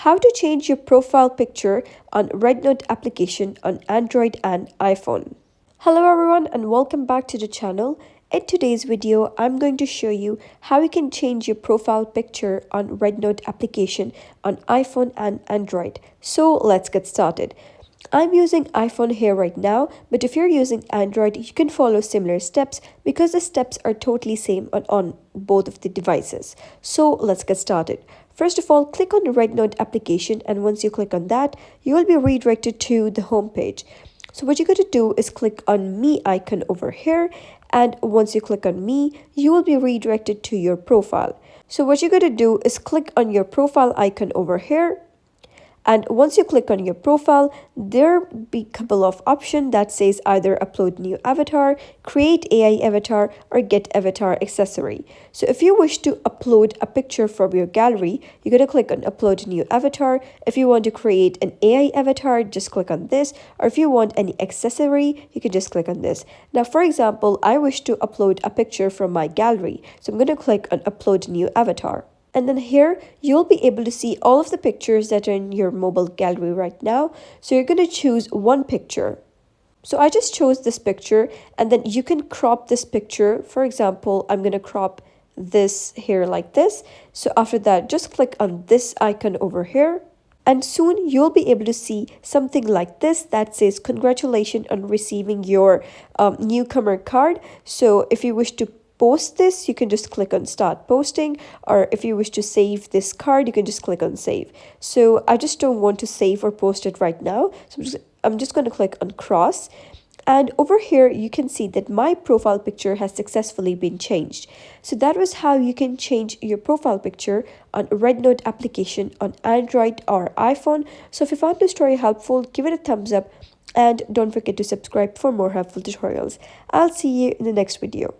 How to change your profile picture on REDnote application on Android and iPhone. Hello everyone and welcome back to the channel. In today's video, I'm going to show you how you can change your profile picture on REDnote application on iPhone and Android. So let's get started. I'm using iPhone here right now, but if you're using Android, you can follow similar steps because the steps are totally same on both of the devices. So let's get started. First of all, click on the REDnote application, and once you click on that, you will be redirected to the home page. So what you're going to do is click on me icon over here, and once you click on me, you will be redirected to your profile. So what you're going to do is click on your profile icon over here. And once you click on your profile, there will be a couple of options that says either upload new avatar, create AI avatar, or get avatar accessory. So if you wish to upload a picture from your gallery, you're going to click on upload new avatar. If you want to create an AI avatar, just click on this. Or if you want any accessory, you can just click on this. Now, for example, I wish to upload a picture from my gallery. So I'm going to click on upload new avatar. And then here, you'll be able to see all of the pictures that are in your mobile gallery right now. So you're going to choose one picture. So I just chose this picture, and then you can crop this picture. For example, I'm going to crop this here like this. So after that, just click on this icon over here. And soon you'll be able to see something like this that says congratulations on receiving your newcomer card. So if you wish to post this, you can just click on start posting, or if you wish to save this card, you can just click on save. So I just don't want to save or post it right now, so I'm just going to click on cross, and over here you can see that my profile picture has successfully been changed. So that was how you can change your profile picture on REDnote application on Android or iPhone. So if you found this story helpful, give it a thumbs up and don't forget to subscribe for more helpful tutorials. I'll see you in the next video.